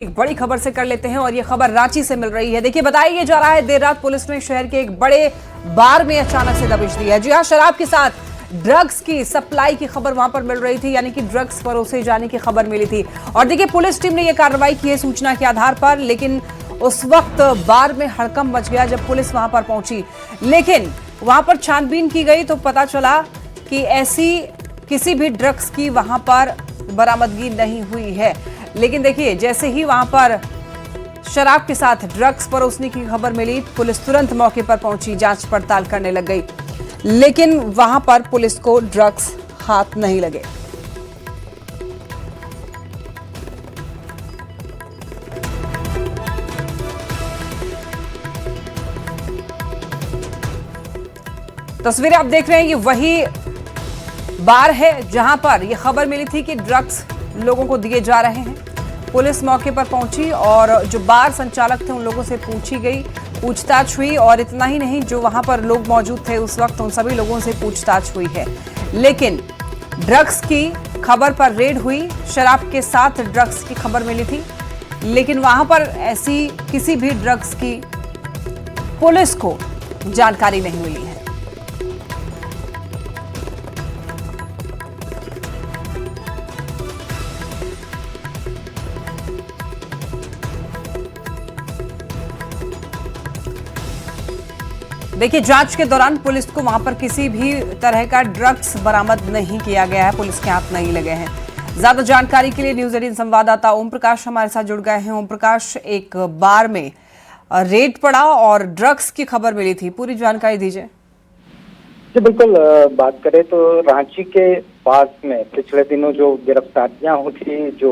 एक बड़ी खबर से कर लेते हैं और ये खबर रांची से मिल रही है। देखिए, बताया जा रहा है देर रात पुलिस ने शहर के एक बड़े बार में अचानक से दबिश दी है। जी हां, शराब के साथ ड्रग्स की सप्लाई की खबर वहां पर मिल रही थी, यानी कि ड्रग्स परोसे जाने की खबर मिली थी। और देखिए, पुलिस टीम ने यह कार्रवाई की है सूचना के आधार पर, लेकिन उस वक्त बार में हड़कंप मच गया जब पुलिस वहां पर पहुंची। लेकिन वहां पर छानबीन की गई तो पता चला कि ऐसी किसी भी ड्रग्स की वहां पर बरामदगी नहीं हुई है। लेकिन देखिए, जैसे ही वहां पर शराब के साथ ड्रग्स परोसने की खबर मिली, पुलिस तुरंत मौके पर पहुंची, जांच पड़ताल करने लग गई। लेकिन वहां पर पुलिस को ड्रग्स हाथ नहीं लगे। तस्वीरें आप देख रहे हैं, ये वही बार है जहां पर यह खबर मिली थी कि ड्रग्स लोगों को दिए जा रहे हैं। पुलिस मौके पर पहुंची और जो बार संचालक थे उन लोगों से पूछताछ हुई। और इतना ही नहीं, जो वहां पर लोग मौजूद थे उस वक्त उन सभी लोगों से पूछताछ हुई है। लेकिन ड्रग्स की खबर पर रेड हुई, शराब के साथ ड्रग्स की खबर मिली थी, लेकिन वहां पर ऐसी किसी भी ड्रग्स की पुलिस को जानकारी नहीं मिली है। देखिए, जांच के दौरान पुलिस को वहां पर किसी भी तरह का ड्रग्स बरामद नहीं किया गया है, पुलिस के हाथ नहीं लगे हैं। ज्यादा जानकारी के लिए न्यूज 18 संवाददाता ओम प्रकाश हमारे साथ जुड़ गए हैं। ओम प्रकाश, एक बार में रेड पड़ा और ड्रग्स की खबर मिली थी, पूरी जानकारी दीजिए। जी बिल्कुल, बात करें तो रांची के पास में पिछले दिनों जो गिरफ्तारियां हुई थी, जो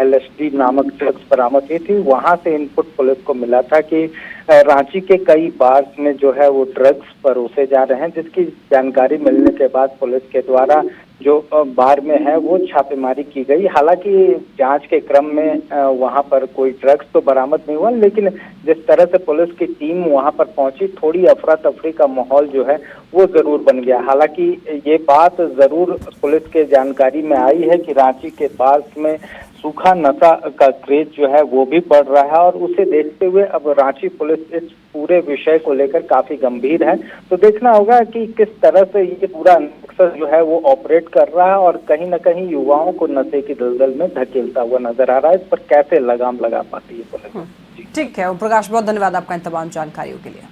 LSD नामक ड्रग्स बरामद हुई थी, वहां से इनपुट पुलिस को मिला था कि रांची के कई बार्स में जो है वो ड्रग्स परोसे जा रहे हैं, जिसकी जानकारी मिलने के बाद पुलिस के द्वारा जो बार में है वो छापेमारी की गई। हालांकि जांच के क्रम में वहां पर कोई ड्रग्स तो बरामद नहीं हुआ, लेकिन जिस तरह से पुलिस की टीम वहां पर पहुंची, थोड़ी अफरा तफरी का माहौल जो है वो जरूर बन गया। हालांकि ये बात जरूर पुलिस के जानकारी में आई है कि रांची के पास में सूखा नशा का क्रेज जो है वो भी बढ़ रहा है, और उसे देखते हुए अब रांची पुलिस इस पूरे विषय को लेकर काफी गंभीर है। तो देखना होगा कि किस तरह से ये पूरा नेक्सस जो है वो ऑपरेट कर रहा है और कहीं न कहीं युवाओं को नशे की दलदल में धकेलता हुआ नजर आ रहा है। इस पर कैसे लगाम लगा पाती है पुलिस। ठीक है ओम प्रकाश, बहुत धन्यवाद आपका इन तमाम जानकारियों के लिए।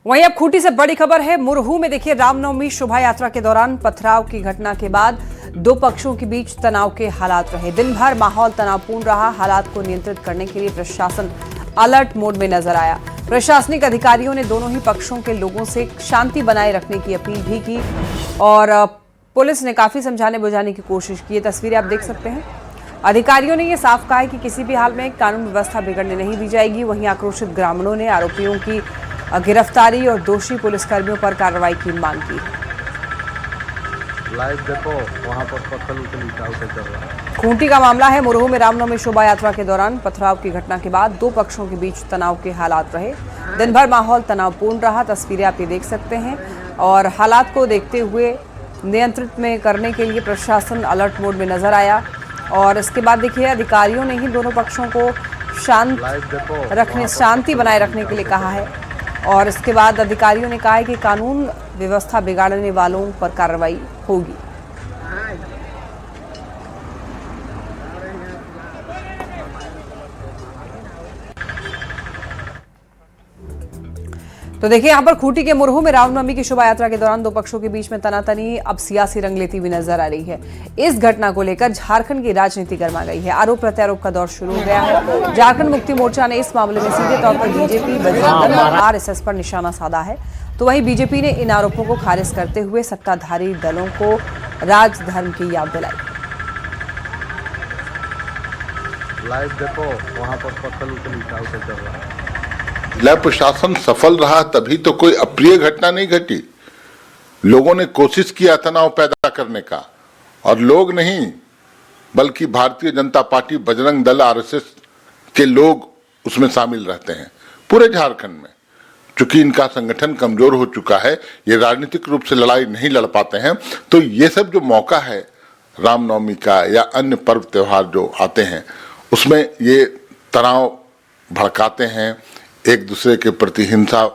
वहीं अब खूंटी से बड़ी खबर है। मुरहू में देखिए, रामनवमी शोभा यात्रा के दौरान पथराव की घटना के बाद दो पक्षों के बीच तनाव के हालात रहे। दिन भर माहौल तनावपूर्ण रहा। हालात को नियंत्रित करने के लिए प्रशासन अलर्ट मोड में नजर आया। प्रशासनिक अधिकारियों ने दोनों ही पक्षों के लोगों से शांति बनाए रखने की अपील भी की और पुलिस ने काफी समझाने बुझाने की कोशिश की। तस्वीरें आप देख सकते हैं। अधिकारियों ने यह साफ कहा है कि किसी भी हाल में कानून व्यवस्था बिगड़ने नहीं दी जाएगी। वहीं आक्रोशित ग्रामीणों ने आरोपियों की गिरफ्तारी और दोषी पुलिसकर्मियों पर कार्रवाई की मांग की। लाइव देखो, वहां पर पत्थर उछल चल रहा है। खूंटी का मामला है। मुरहू में रामनवमी शोभा यात्रा के दौरान पथराव की घटना के बाद दो पक्षों के बीच तनाव के हालात रहे। दिन भर माहौल तनावपूर्ण रहा। तस्वीरें आप ये देख सकते हैं। और हालात को देखते हुए नियंत्रित में करने के लिए प्रशासन अलर्ट मोड में नजर आया। और इसके बाद देखिए, अधिकारियों ने ही दोनों पक्षों को शांति बनाए रखने के लिए कहा है। और इसके बाद अधिकारियों ने कहा है कि कानून व्यवस्था बिगाड़ने वालों पर कार्रवाई होगी। तो देखिए, यहां पर खूंटी के मुरहू में रामनवमी की शोभा यात्रा के दौरान दो पक्षों के बीच में तनातनी अब सियासी रंग लेती हुई नजर आ रही है। इस घटना को लेकर झारखंड की राजनीति गर्मा गई है। आरोप प्रत्यारोप का दौर शुरू हो गया है। झारखंड मुक्ति मोर्चा ने इस मामले में सीधे तौर पर बीजेपी, बजरंग दल और RSS पर निशाना साधा है। तो वहीं बीजेपी ने इन आरोपों को खारिज करते हुए सत्ताधारी दलों को राजधर्म की याद दिलाई। लाइव देखो, वहां पर पत्थर उछल चल रहा है। जिला प्रशासन सफल रहा तभी तो कोई अप्रिय घटना नहीं घटी। लोगों ने कोशिश किया तनाव पैदा करने का, और लोग नहीं बल्कि भारतीय जनता पार्टी, बजरंग दल, RSS के लोग उसमें शामिल रहते हैं पूरे झारखंड में। चूंकि इनका संगठन कमजोर हो चुका है, ये राजनीतिक रूप से लड़ाई नहीं लड़ पाते हैं, तो ये सब जो मौका है रामनवमी का या अन्य पर्व त्योहार जो आते हैं उसमें ये तनाव भड़काते हैं, एक दूसरे के प्रति हिंसा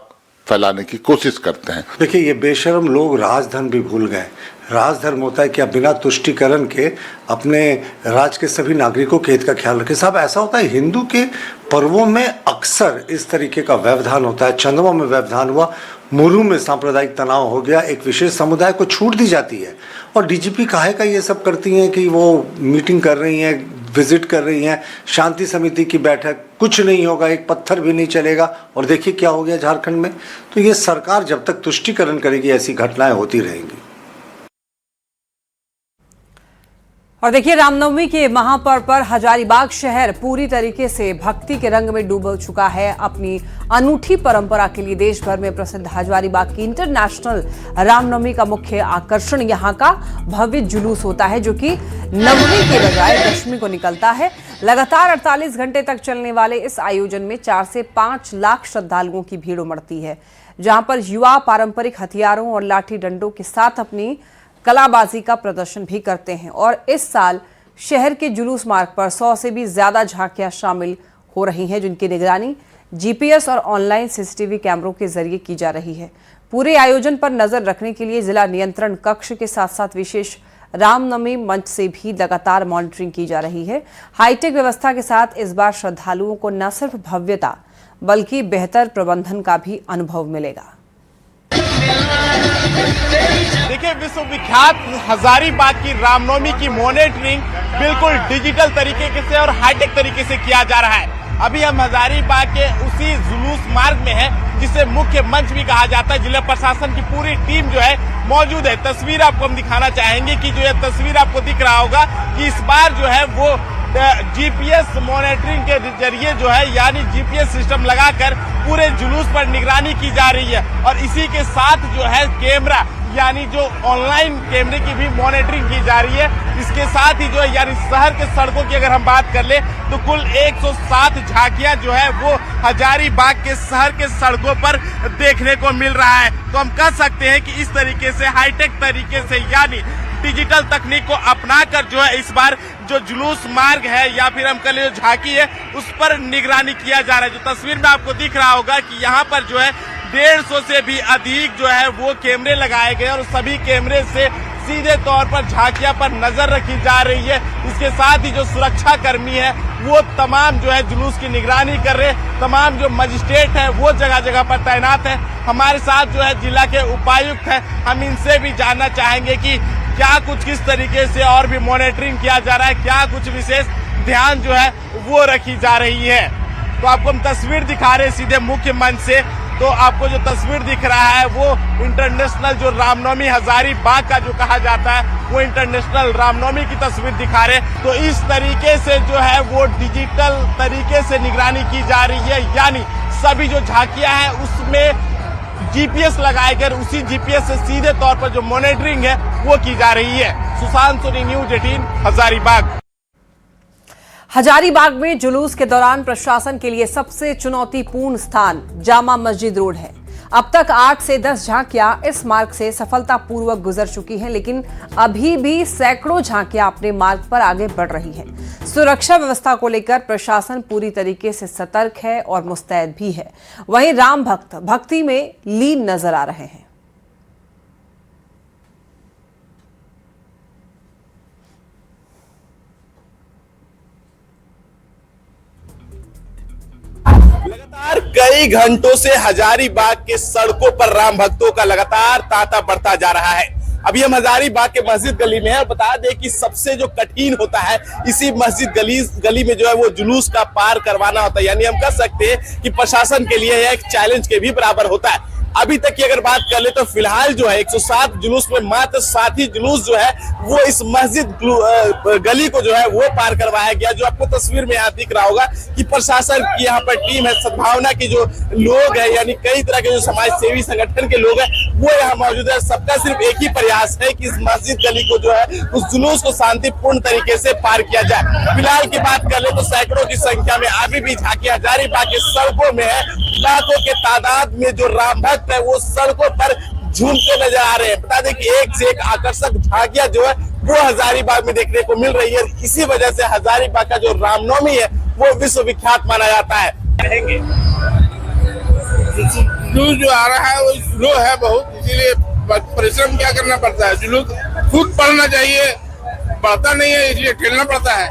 फैलाने की कोशिश करते हैं। देखिए, ये बेशर्म लोग राजधर्म भी भूल गए। राजधर्म होता है कि आप बिना तुष्टीकरण के अपने राज्य के सभी नागरिकों के हित का ख्याल रखें। साहब, ऐसा होता है हिंदू के पर्वों में अक्सर इस तरीके का व्यवधान होता है। चंद्रमा में व्यवधान हुआ, मुरु में सांप्रदायिक तनाव हो गया, एक विशेष समुदाय को छूट दी जाती है। और डीजीपी काहे का ये सब करती हैं कि वो मीटिंग कर रही हैं, विजिट कर रही हैं, शांति समिति की बैठक, कुछ नहीं होगा, एक पत्थर भी नहीं चलेगा। और देखिए क्या हो गया झारखंड में। तो ये सरकार जब तक तुष्टीकरण करेगी ऐसी घटनाएं होती रहेंगी। और देखिए, रामनवमी के महापर्व पर हजारीबाग शहर पूरी तरीके से भक्ति के रंग में डूब चुका है। अपनी अनूठी परंपरा के लिए देश भर में प्रसिद्ध हजारीबाग की इंटरनेशनल रामनवमी का मुख्य आकर्षण यहाँ का भव्य जुलूस होता है, जो कि नवमी के बजाय दशमी को निकलता है। लगातार 48 घंटे तक चलने वाले इस आयोजन में 4 से 5 लाख श्रद्धालुओं की भीड़ उमड़ती है, जहां पर युवा पारंपरिक हथियारों और लाठी डंडों के साथ अपनी कलाबाजी का प्रदर्शन भी करते हैं। और इस साल शहर के जुलूस मार्ग पर 100 से भी ज्यादा झांकियां शामिल हो रही हैं, जिनकी निगरानी जीपीएस और ऑनलाइन सीसीटीवी कैमरों के जरिए की जा रही है। पूरे आयोजन पर नजर रखने के लिए जिला नियंत्रण कक्ष के साथ साथ विशेष रामनवमी मंच से भी लगातार मॉनिटरिंग की जा रही है। हाईटेक व्यवस्था के साथ इस बार श्रद्धालुओं को न सिर्फ भव्यता बल्कि बेहतर प्रबंधन का भी अनुभव मिलेगा। देखिए, विश्वविख्यात हजारीबाग की रामनवमी की मॉनिटरिंग बिल्कुल डिजिटल तरीके से और हाईटेक तरीके से किया जा रहा है। अभी हम हजारीबाग के उसी जुलूस मार्ग में हैं, जिसे मुख्य मंच भी कहा जाता है। जिला प्रशासन की पूरी टीम जो है मौजूद है। तस्वीर आपको हम दिखाना चाहेंगे कि जो ये तस्वीर आपको दिख रहा होगा कि इस बार जो है वो जीपीएस मॉनिटरिंग के जरिए जो है, यानी जीपीएस सिस्टम लगाकर पूरे जुलूस पर निगरानी की जा रही है। और इसी के साथ जो है कैमरा, यानी जो ऑनलाइन कैमरे की भी मॉनिटरिंग की जा रही है। इसके साथ ही जो है, यानी शहर के सड़कों की अगर हम बात कर ले तो कुल 107 झांकियां जो है वो हजारीबाग के शहर के सड़कों पर देखने को मिल रहा है। तो हम कह सकते हैं कि इस तरीके से हाईटेक तरीके से, यानी डिजिटल तकनीक को अपनाकर जो है इस बार जो जुलूस मार्ग है या फिर हम कह ले जो झांकी है उस पर निगरानी किया जा रहा है। जो तस्वीर में आपको दिख रहा होगा कि यहाँ पर जो है 150 से भी अधिक जो है वो कैमरे लगाए गए और सभी कैमरे से सीधे तौर पर झांकियां पर नजर रखी जा रही है। इसके साथ ही जो सुरक्षा कर्मी है वो तमाम जो है जुलूस की निगरानी कर रहे, तमाम जो मजिस्ट्रेट है वो जगह जगह पर तैनात है। हमारे साथ जो है जिला के उपायुक्त है, हम इनसे भी जानना चाहेंगे कि क्या कुछ किस तरीके से और भी मॉनिटरिंग किया जा रहा है, क्या कुछ विशेष ध्यान जो है वो रखी जा रही है। तो आपको हम तस्वीर दिखा रहे हैं सीधे मुख्य मंच से। तो आपको जो तस्वीर दिख रहा है वो इंटरनेशनल जो रामनवमी हजारीबाग का जो कहा जाता है वो इंटरनेशनल रामनवमी की तस्वीर दिखा रहे। तो इस तरीके से जो है वो डिजिटल तरीके से निगरानी की जा रही है, यानी सभी जो झांकियां हैं उसमें जीपीएस लगाए गए, उसी जीपीएस से सीधे तौर पर जो मॉनिटरिंग है वो की जा रही है। सुशांत सोनी, न्यूज 18 हजारीबाग। हजारीबाग में जुलूस के दौरान प्रशासन के लिए सबसे चुनौतीपूर्ण स्थान जामा मस्जिद रोड है। अब तक 8 से 10 झांकियां इस मार्ग से सफलतापूर्वक गुजर चुकी हैं, लेकिन अभी भी सैकड़ों झांकियां अपने मार्ग पर आगे बढ़ रही हैं। सुरक्षा व्यवस्था को लेकर प्रशासन पूरी तरीके से सतर्क है और मुस्तैद भी है। वहीं राम भक्त भक्ति में लीन नजर आ रहे हैं। लगातार कई घंटों से हजारीबाग के सड़कों पर राम भक्तों का लगातार तांता बढ़ता जा रहा है। अभी हम हजारीबाग के मस्जिद गली में है। बता दें कि सबसे जो कठिन होता है इसी मस्जिद गली में जो है वो जुलूस का पार करवाना होता है, यानी हम कह सकते हैं कि प्रशासन के लिए यह एक चैलेंज के भी बराबर होता है। अभी तक की अगर बात कर ले तो फिलहाल जो है 107 जुलूस में मात्र 7 ही जुलूस जो है वो इस मस्जिद गली को जो है वो पार करवाया गया। जो आपको तस्वीर में यहाँ दिख रहा होगा कि प्रशासन की यहाँ पर टीम है, सद्भावना की जो लोग है, यानी कई तरह के जो समाज सेवी संगठन के लोग हैं वो यहाँ मौजूद है। सबका सिर्फ एक ही प्रयास है कि इस मस्जिद गली को जो है उस जुलूस को शांतिपूर्ण तरीके से पार किया जाए। फिलहाल की बात कर ले तो सैकड़ों की संख्या में अभी भी झांकियां हजारीबाग के सड़कों में है। लाखों के तादाद में जो राम भक्त है वो सड़कों पर झूमते नजर आ रहे हैं। बता दें कि एक से एक आकर्षक झांकियां जो है वो हजारीबाग में देखने को मिल रही है। इसी वजह से हजारीबाग का जो रामनवमी है वो विश्वविख्यात माना जाता है। रहेंगे जुलूस जो आ रहा है वो स्लो है बहुत, इसीलिए परिश्रम क्या करना पड़ता है। जुलूस खुद पढ़ना चाहिए, पढ़ता नहीं है इसलिए ठेलना पड़ता है।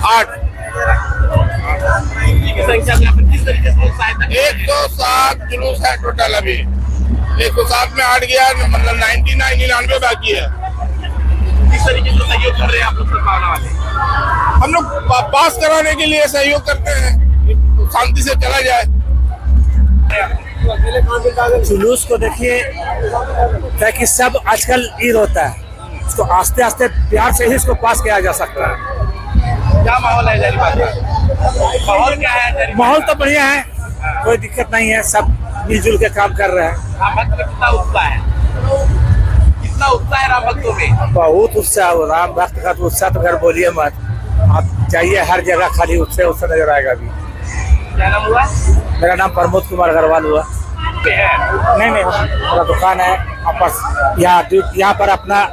8 किस तरीके से सहायता 107 जुलूस है टोटल। अभी 107 में 8 गया, मतलब 99 बाकी है। किस तरीके से सहयोग कर रहे हैं आप लोग सद्भावना वाले? हम लोग पास कराने के लिए सहयोग करते हैं, शांति से चला जाए। जुलूस को देखिए, ताकि सब आजकल ईद होता है, इसको आस्ते आस्ते प्यार से ही इसको पास किया जा सकता है। क्या माहौल है हजारीबाग का? माहौल क्या है? माहौल तो बढ़िया है, कोई दिक्कत नहीं है, सब मिलजुल के काम कर रहे हैं। राम भक्त में कितना उत्साह है? कितना उत्साह है राम भक्तों में? बहुत उत्साह। राम भक्त का तो उत्साह तो घर बोलिए मत, आप जाइए हर जगह खाली उत्साह नजर आएगा। अभी क्या नाम हुआ? मेरा नाम प्रमोद कुमार अग्रवाल हुआ। नहीं, मेरा दुकान है आपस यहाँ पर अपना।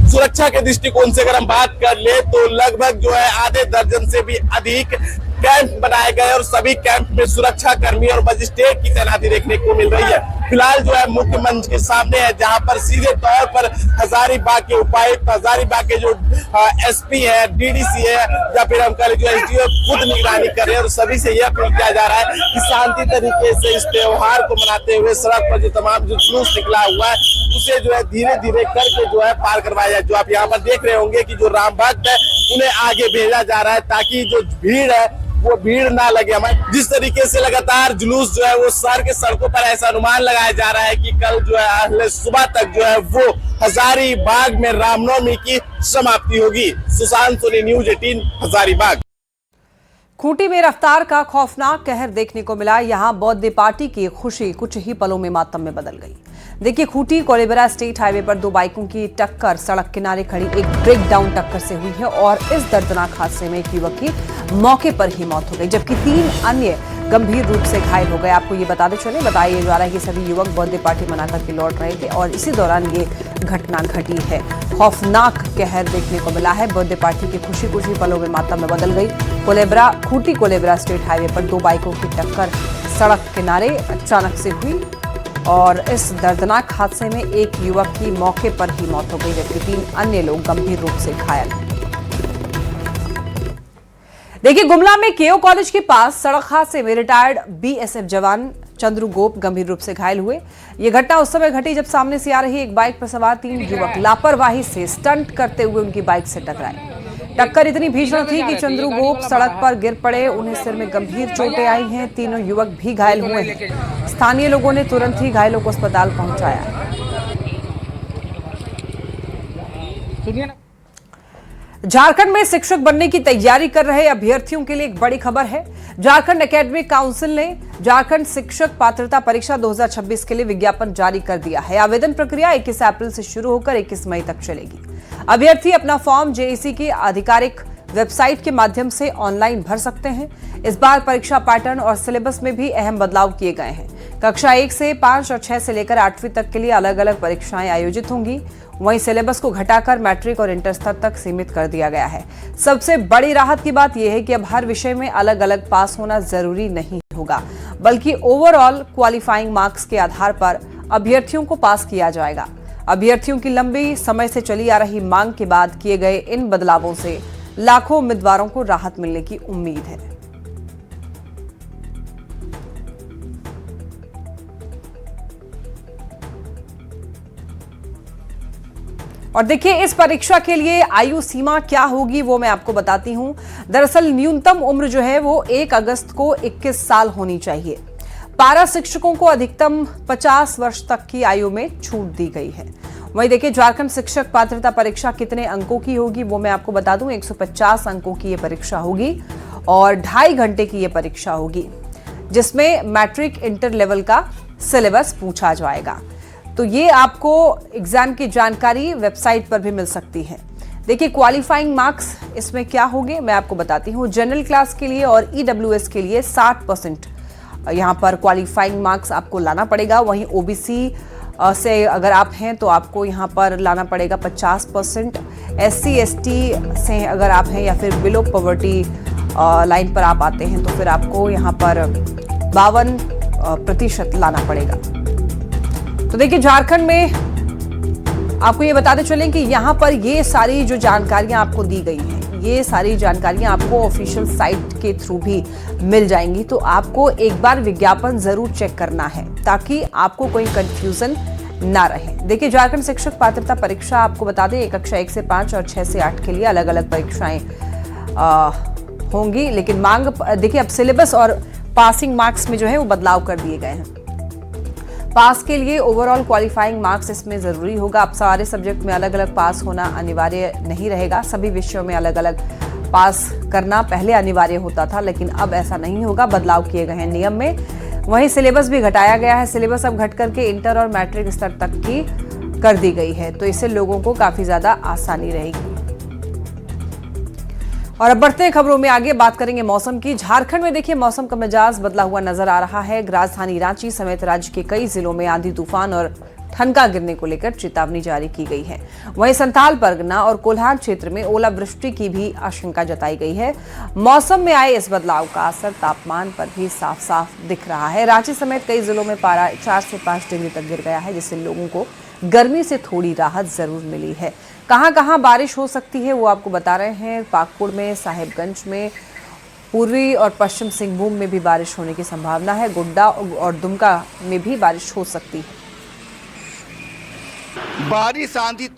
सुरक्षा के दृष्टिकोण से अगर हम बात कर ले तो लगभग जो है आधे दर्जन से भी अधिक कैंप बनाए गए और सभी कैंप में सुरक्षा कर्मी और मजिस्ट्रेट की तैनाती देखने को मिल रही है। फिलहाल जो है मुख्य मंच के सामने है, जहां पर सीधे तौर पर हजारीबाग के उपायुक्त, हजारीबाग के जो एसपी है, डीडीसी है, या फिर हम कह जो एसडीओ खुद निगरानी कर रहे हैं और सभी से यह अपील किया जा रहा है कि शांति तरीके से इस त्योहार को मनाते हुए सड़क पर जो तमाम जो जुलूस निकला हुआ है उसे जो है धीरे धीरे करके जो है पार करवाया जाए। जो आप यहाँ पर देख रहे होंगे कि जो राम भक्त है उन्हें आगे भेजा जा रहा है ताकि जो भीड़ है वो भीड़ ना लगे। हमारे जिस तरीके से लगातार जुलूस जो है वो शहर के सड़कों पर ऐसा अनुमान लगाया जा रहा है कि कल जो है अगले सुबह तक जो है वो हजारीबाग में रामनवमी की समाप्ति होगी। सुशांत सोनी, न्यूज़ 18 हजारीबाग। खूंटी में रफ्तार का खौफनाक कहर देखने को मिला। यहां बर्थडे पार्टी की खुशी कुछ ही पलों में मातम में बदल गई। देखिए, खूंटी कोलेबरा स्टेट हाईवे पर दो बाइकों की टक्कर सड़क किनारे खड़ी एक ब्रेकडाउन टक्कर से हुई है और इस दर्दनाक हादसे में एक युवक की मौके पर ही मौत हो गई, जबकि 3 अन्य गंभीर रूप से घायल हो गए। आपको ये बताते चले, बताया जा रहा है कि सभी युवक बर्थडे पार्टी मनाकर के लौट रहे थे और इसी दौरान ये घटना घटी है। खौफनाक कहर देखने को मिला है। बर्थडे पार्टी की खुशी कुछ ही पलों में मातम में बदल गई। खूंटी कोलेबरा स्टेट हाईवे पर दो बाइकों की टक्कर सड़क किनारे अचानक से हुई और इस दर्दनाक हादसे में एक युवक की मौके पर ही मौत हो गई, जबकि 3 अन्य लोग गंभीर रूप से घायल हैं। देखिए, गुमला में केओ कॉलेज के पास सड़क हादसे में रिटायर्ड बीएसएफ जवान चंद्रू गोप गंभीर रूप से घायल हुए। यह घटना उस समय घटी जब सामने से आ रही एक बाइक पर सवार 3 युवक लापरवाही से स्टंट करते हुए उनकी बाइक से टकराए। टक्कर इतनी भीषण थी कि चंद्रू गोप सड़क पर गिर पड़े। उन्हें सिर में गंभीर चोटें आई हैं। तीनों युवक भी घायल हुए हैं। स्थानीय लोगों ने तुरंत ही घायलों को अस्पताल पहुंचाया। झारखंड में शिक्षक बनने की तैयारी कर रहे अभ्यर्थियों के लिए एक बड़ी खबर है। झारखंड एकेडमिक काउंसिल ने झारखंड शिक्षक पात्रता परीक्षा 2026 के लिए विज्ञापन जारी कर दिया है। आवेदन प्रक्रिया 21 अप्रैल से शुरू होकर 21 मई तक चलेगी। अभ्यर्थी अपना फॉर्म जेईसी की आधिकारिक वेबसाइट के माध्यम से ऑनलाइन भर सकते हैं। इस बार परीक्षा पैटर्न और सिलेबस में भी अहम बदलाव किए गए हैं। कक्षा 1 से 5 और 6 से लेकर 8वीं तक के लिए अलग अलग परीक्षाएं आयोजित होंगी। वहीं सिलेबस को घटाकर मैट्रिक और इंटर स्तर तक सीमित कर दिया गया है। सबसे बड़ी राहत की बात यह है कि अब हर विषय में अलग अलग पास होना जरूरी नहीं होगा, बल्कि ओवरऑल क्वालिफाइंग मार्क्स के आधार पर अभ्यर्थियों को पास किया जाएगा। अभ्यर्थियों की लंबी समय से चली आ रही मांग के बाद किए गए इन बदलावों से लाखों उम्मीदवारों को राहत मिलने की उम्मीद है। और देखिए, इस परीक्षा के लिए आयु सीमा क्या होगी वो मैं आपको बताती हूं। दरअसल न्यूनतम उम्र जो है वो 1 अगस्त को 21 साल होनी चाहिए। पारा शिक्षकों को अधिकतम 50 वर्ष तक की आयु में छूट दी गई है। वहीं देखिए, झारखंड शिक्षक पात्रता परीक्षा कितने अंकों की होगी वो मैं आपको बता दूं। 150 अंकों की ये परीक्षा होगी और 2.5 घंटे की ये परीक्षा होगी, जिसमें मैट्रिक इंटर लेवल का सिलेबस पूछा जाएगा। तो ये आपको एग्जाम की जानकारी वेबसाइट पर भी मिल सकती है। देखिए, क्वालिफाइंग मार्क्स इसमें क्या होंगे मैं आपको बताती हूँ। जनरल क्लास के लिए और ईडब्ल्यूएस के लिए 60% यहाँ पर क्वालिफाइंग मार्क्स आपको लाना पड़ेगा। वहीं ओबीसी से अगर आप हैं तो आपको यहाँ पर लाना पड़ेगा 50%। SC/ST से अगर आप हैं या फिर बिलो पॉवर्टी लाइन पर आप आते हैं तो फिर आपको यहाँ पर 52% लाना पड़ेगा। तो देखिए, झारखंड में आपको ये बताते चलें कि यहाँ पर ये सारी जो जानकारियां आपको दी गई हैं, ये सारी जानकारियां आपको ऑफिशियल साइट के थ्रू भी मिल जाएंगी। तो आपको एक बार विज्ञापन जरूर चेक करना है ताकि आपको कोई कंफ्यूजन ना रहे। देखिए, झारखंड शिक्षक पात्रता परीक्षा आपको बता दें, कक्षा 1 से 5 और 6 से 8 के लिए अलग अलग परीक्षाएं होंगी, लेकिन मांग देखिए अब सिलेबस और पासिंग मार्क्स में जो है वो बदलाव कर दिए गए हैं। पास के लिए ओवरऑल क्वालिफाइंग मार्क्स इसमें जरूरी होगा। अब सारे सब्जेक्ट में अलग अलग पास होना अनिवार्य नहीं रहेगा। सभी विषयों में अलग अलग पास करना पहले अनिवार्य होता था, लेकिन अब ऐसा नहीं होगा। बदलाव किए गए हैं नियम में। वहीं सिलेबस भी घटाया गया है। सिलेबस अब घट करके इंटर और मैट्रिक स्तर तक की कर दी गई है, तो इससे लोगों को काफी ज्यादा आसानी रहेगी। और अब बढ़ते हैं खबरों में आगे, बात करेंगे मौसम की। झारखंड में देखिए मौसम का मिजाज बदला हुआ नजर आ रहा है। राजधानी रांची समेत राज्य के कई जिलों में आंधी तूफान और ठनका गिरने को लेकर चेतावनी जारी की गई है। वहीं संथाल परगना और कोल्हान क्षेत्र में ओलावृष्टि की भी आशंका जताई गई है। मौसम में आए इस बदलाव का असर तापमान पर भी साफ साफ दिख रहा है। रांची समेत कई जिलों में पारा 4 से 5 डिग्री तक गिर गया है, जिससे लोगों को गर्मी से थोड़ी राहत जरूर मिली है। कहां कहां बारिश हो सकती है वो आपको बता रहे हैं। पाकुड़ में, साहेबगंज में, पूर्वी और पश्चिम सिंहभूम में भी बारिश होने की संभावना है। गोड्डा और दुमका में भी बारिश हो सकती है। बारिश, आंधी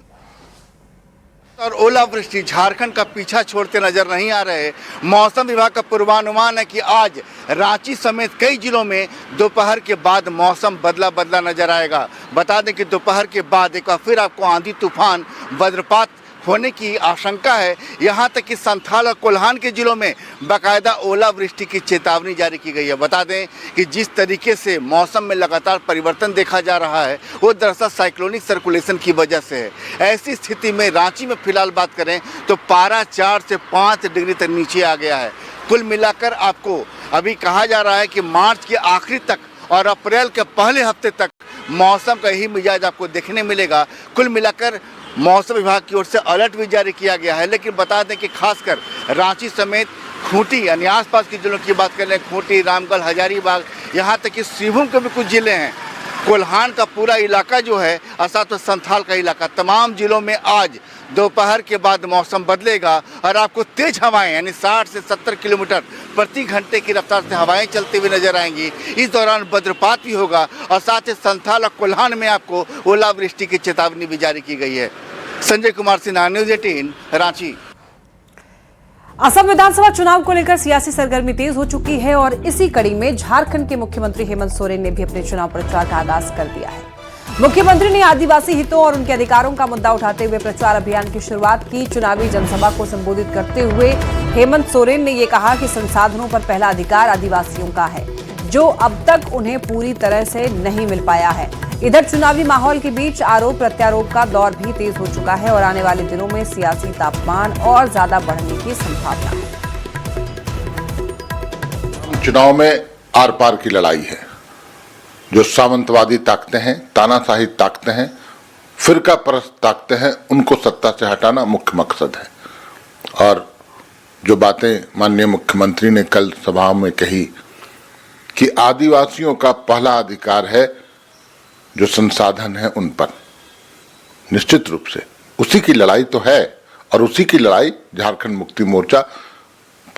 और ओलावृष्टि झारखंड का पीछा छोड़ते नजर नहीं आ रहे। मौसम विभाग का पूर्वानुमान है कि आज रांची समेत कई जिलों में दोपहर के बाद मौसम बदला बदला नजर आएगा। बता दें कि दोपहर के बाद एक बार फिर आपको आंधी तूफान, वज्रपात होने की आशंका है। यहाँ तक कि संथाल और कोल्हान के जिलों में बाकायदा ओलावृष्टि की चेतावनी जारी की गई है। बता दें कि जिस तरीके से मौसम में लगातार परिवर्तन देखा जा रहा है वो दरअसल साइक्लोनिक सर्कुलेशन की वजह से है। ऐसी स्थिति में रांची में फिलहाल बात करें तो पारा 4 से 5 डिग्री तक नीचे आ गया है। कुल मिलाकर आपको अभी कहा जा रहा है कि मार्च के आखिरी तक और अप्रैल के पहले हफ्ते तक मौसम का ही मिजाज आपको देखने मिलेगा। कुल मिलाकर मौसम विभाग की ओर से अलर्ट भी जारी किया गया है। लेकिन बता दें कि खासकर रांची समेत खूंटी यानी आसपास के जिलों की बात कर लें, खूंटी, रामगढ़, हजारीबाग, यहाँ तक कि सिंहभूम के भी कुछ जिले हैं, कोल्हान का पूरा इलाका जो है, साथ में संथाल का इलाका, तमाम जिलों में आज दोपहर के बाद मौसम बदलेगा और आपको तेज हवाएं यानी 60 से 70 किलोमीटर प्रति घंटे की रफ्तार से हवाएं चलती हुई नजर आएंगी। इस दौरान वज्रपात भी होगा और साथ ही संथाल और कोल्हान में आपको ओलावृष्टि की चेतावनी भी जारी की गई है। संजय कुमार सिन्हा, न्यूज़ 18, रांची। असम विधानसभा चुनाव को लेकर सियासी सरगर्मी तेज हो चुकी है और इसी कड़ी में झारखंड के मुख्यमंत्री हेमंत सोरेन ने भी अपने चुनाव प्रचार का आगाज कर दिया है। मुख्यमंत्री ने आदिवासी हितों और उनके अधिकारों का मुद्दा उठाते हुए प्रचार अभियान की शुरुआत की। चुनावी जनसभा को संबोधित करते हुए हेमंत सोरेन ने यह कहा कि संसाधनों पर पहला अधिकार आदिवासियों का है, जो अब तक उन्हें पूरी तरह से नहीं मिल पाया है। इधर चुनावी माहौल के बीच आरोप प्रत्यारोप का दौर भी तेज हो चुका है और आने वाले दिनों में सियासी तापमान और ज्यादा बढ़ने की संभावना है। चुनाव में आर पार की लड़ाई है। जो सामंतवादी ताकतें हैं, तानाशाही ताकतें हैं, फिरका परस्त ताकतें हैं, उनको सत्ता से हटाना मुख्य मकसद है। और जो बातें माननीय मुख्यमंत्री ने कल सभा में कही कि आदिवासियों का पहला अधिकार है जो संसाधन है उन पर, निश्चित रूप से उसी की लड़ाई तो है और उसी की लड़ाई झारखंड मुक्ति मोर्चा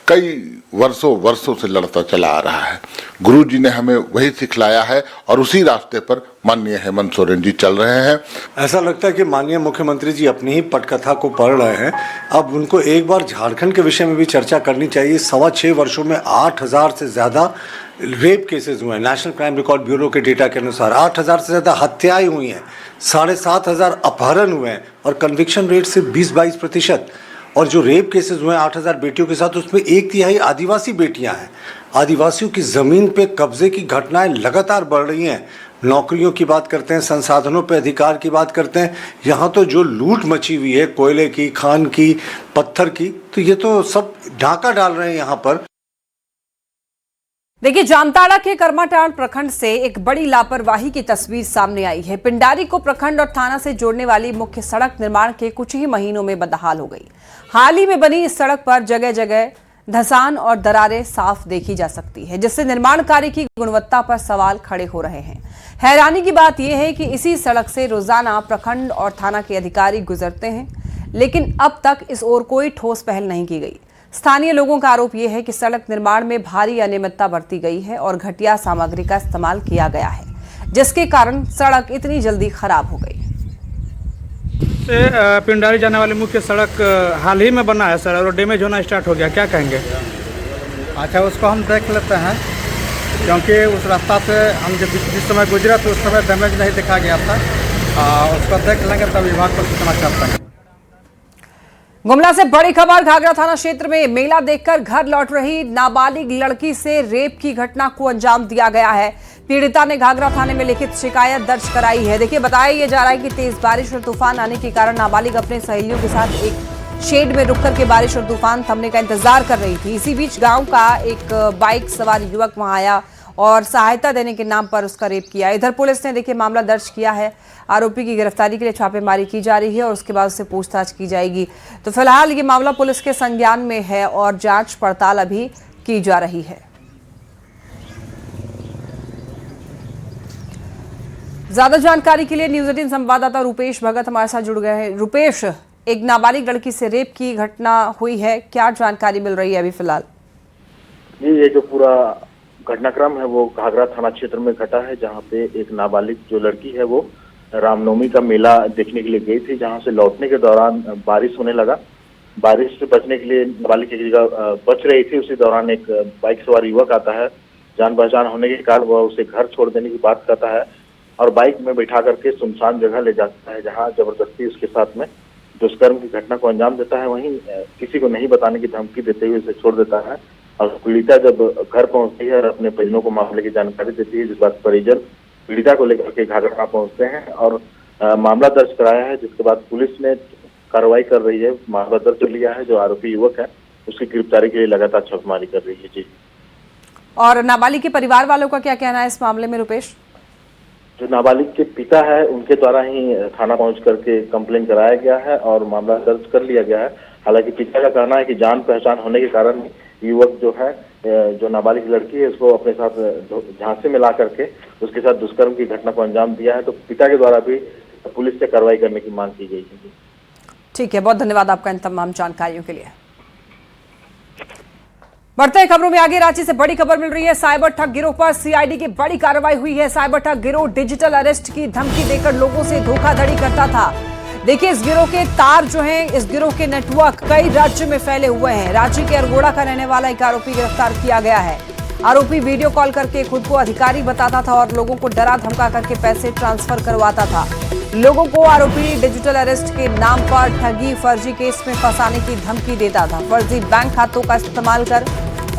कई वर्षों से लड़ता चला आ रहा है। गुरुजी ने हमें वही सिखलाया है और उसी रास्ते पर माननीय हेमंत सोरेन जी चल रहे हैं। ऐसा लगता है कि माननीय मुख्यमंत्री जी अपनी ही पटकथा को पढ़ रहे हैं। अब उनको एक बार झारखंड के विषय में भी चर्चा करनी चाहिए। 6.25 वर्षों में 8,000 से ज़्यादा रेप केसेस हुए हैं। नेशनल क्राइम रिकॉर्ड ब्यूरो के डेटा के अनुसार 8,000 से ज़्यादा हत्याएं हुई हैं, 7,500 अपहरण हुए हैं और कन्विक्शन रेट से 20-22%। और जो रेप केसेस हुए हैं 8,000 बेटियों के साथ, उसमें 1/3 आदिवासी बेटियां हैं। आदिवासियों की ज़मीन पे कब्जे की घटनाएं लगातार बढ़ रही हैं। नौकरियों की बात करते हैं, संसाधनों पे अधिकार की बात करते हैं, यहाँ तो जो लूट मची हुई है कोयले की, खान की, पत्थर की, तो ये तो सब ढाका डाल रहे हैं यहाँ पर। देखिए, जामताड़ा के करमाटांड़ प्रखंड से एक बड़ी लापरवाही की तस्वीर सामने आई है। पिंडारी को प्रखंड और थाना से जोड़ने वाली मुख्य सड़क निर्माण के कुछ ही महीनों में बदहाल हो गई। हाल ही में बनी इस सड़क पर जगह जगह धंसान और दरारें साफ देखी जा सकती है, जिससे निर्माण कार्य की गुणवत्ता पर सवाल खड़े हो रहे हैं। हैरानी की बात यह है कि इसी सड़क से रोजाना प्रखंड और थाना के अधिकारी गुजरते हैं, लेकिन अब तक इस ओर कोई ठोस पहल नहीं की गई। स्थानीय लोगों का आरोप यह है कि सड़क निर्माण में भारी अनियमितता बरती गई है और घटिया सामग्री का इस्तेमाल किया गया है, जिसके कारण सड़क इतनी जल्दी खराब हो गई। पिंडारी जाने वाली मुख्य सड़क हाल ही में बना है सर, और डैमेज होना स्टार्ट हो गया, क्या कहेंगे? अच्छा, उसको हम देख लेते हैं, क्योंकि उस रास्ता से हम जब जिस समय गुजरे तो उस समय डैमेज नहीं देखा गया था। उसको देख लेंगे तब विभाग को सूचना करते हैं। गुमला से बड़ी खबर। घाघरा थाना क्षेत्र में मेला देखकर घर लौट रही नाबालिग लड़की से रेप की घटना को अंजाम दिया गया है। पीड़िता ने घाघरा थाने में लिखित शिकायत दर्ज कराई है। देखिए, बताया जा रहा है कि तेज बारिश और तूफान आने के कारण नाबालिग अपने सहेलियों के साथ एक शेड में रुककर के बारिश और तूफान थमने का इंतजार कर रही थी। इसी बीच गांव का एक बाइक सवार युवक वहां आया और सहायता देने के नाम पर उसका रेप किया। इधर पुलिस ने देखिए मामला दर्ज किया है। आरोपी की गिरफ्तारी के लिए छापेमारी की जा रही है और उसके बाद उससे पूछताछ की जाएगी। तो फिलहाल ये मामला पुलिस के संज्ञान में है और जांच पड़ताल अभी की जा रही है। ज्यादा जानकारी के लिए न्यूज़ 18 संवाददाता रुपेश भगत हमारे साथ जुड़ गए हैं। रुपेश, एक नाबालिग लड़की से रेप की घटना हुई है, क्या जानकारी मिल रही है अभी फिलहाल? जी, ये जो पूरा घटनाक्रम है वो घाघरा थाना क्षेत्र में घटा है, जहाँ पे एक नाबालिग जो लड़की है वो रामनवमी का मेला देखने के लिए गई थी, जहाँ से लौटने के दौरान बारिश होने लगा। बारिश से बचने के लिए नाबालिग एक जगह बच रही थी, उसी दौरान एक बाइक सवार युवक आता है। जान पहचान होने के कारण वह उसे घर छोड़ देने की बात करता है और बाइक में बैठा करके सुनसान जगह ले जाता है, जहाँ जबरदस्ती उसके साथ में दुष्कर्म की घटना को अंजाम देता है। वहीं किसी को नहीं बताने की धमकी देते हुए उसे छोड़ देता है और पीड़िता जब घर पहुंचती है और अपने परिजनों को मामले की जानकारी देती है, जिस बात परिजन पीड़िता को लेकर के घाघरा पहुंचते हैं और मामला दर्ज कराया है, जिसके बाद पुलिस ने कार्रवाई कर रही है। मामला दर्ज लिया है। जो आरोपी युवक है उसकी गिरफ्तारी के लिए लगातार छापेमारी कर रही है। जी, और नाबालिग के परिवार वालों का क्या कहना है इस मामले में रुपेश? जो नाबालिग के पिता है उनके द्वारा ही थाना पहुंच करके कंप्लेन कराया गया है और मामला दर्ज कर लिया गया है। हालांकि पिता का कहना है कि जान पहचान होने के कारण युवक जो है, जो नाबालिग लड़की है, उसको अपने साथ झांसे में ला करके उसके साथ दुष्कर्म की घटना को अंजाम दिया है। तो पिता के द्वारा भी पुलिस से कार्रवाई करने की मांग की गई है। ठीक है, बहुत धन्यवाद आपका इन तमाम जानकारियों के लिए। बढ़ते हैं खबरों में आगे। रांची से बड़ी खबर मिल रही है। साइबर ठग गिरोह पर सीआईडी की बड़ी कार्रवाई हुई है। साइबर ठग गिरोह डिजिटल अरेस्ट की धमकी देकर लोगों से धोखाधड़ी करता था। देखिए, इस गिरोह के तार जो हैं, इस गिरोह के नेटवर्क कई राज्य में फैले हुए हैं। रांची के अरगोड़ा का रहने वाला एक आरोपी गिरफ्तार किया गया है। आरोपी वीडियो कॉल करके खुद को अधिकारी बताता था और लोगों को डरा धमका करके पैसे ट्रांसफर करवाता था। लोगों को आरोपी डिजिटल अरेस्ट के नाम पर ठगी, फर्जी केस में फंसाने की धमकी देता था। फर्जी बैंक खातों का इस्तेमाल कर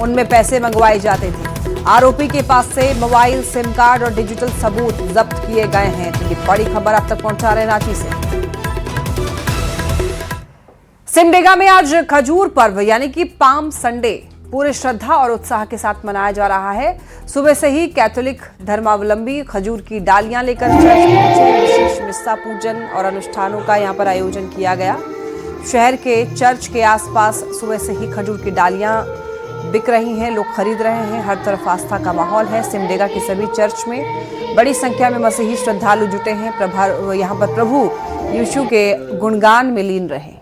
उनमें पैसे मंगवाए जाते थे। आरोपी के पास से मोबाइल, सिम कार्ड और डिजिटल सबूत जब्त किए गए हैं। तो ये बड़ी खबर आप तक पहुंचा रहे हैं रांची से। सिमडेगा में आज खजूर पर्व यानी कि पाम संडे पूरे श्रद्धा और उत्साह के साथ मनाया जा रहा है। सुबह से ही कैथोलिक धर्मावलंबी खजूर की डालियां लेकर चर्च पहुंचे। विशेष मिस्सा पूजन और अनुष्ठानों का यहां पर आयोजन किया गया। शहर के चर्च के आसपास सुबह से ही खजूर की डालियां बिक रही हैं, लोग खरीद रहे हैं। हर तरफ आस्था का माहौल है। सिमडेगा के सभी चर्च में बड़ी संख्या में मसीही श्रद्धालु जुटे हैं। यहाँ पर प्रभु यीशु के गुणगान में लीन रहे।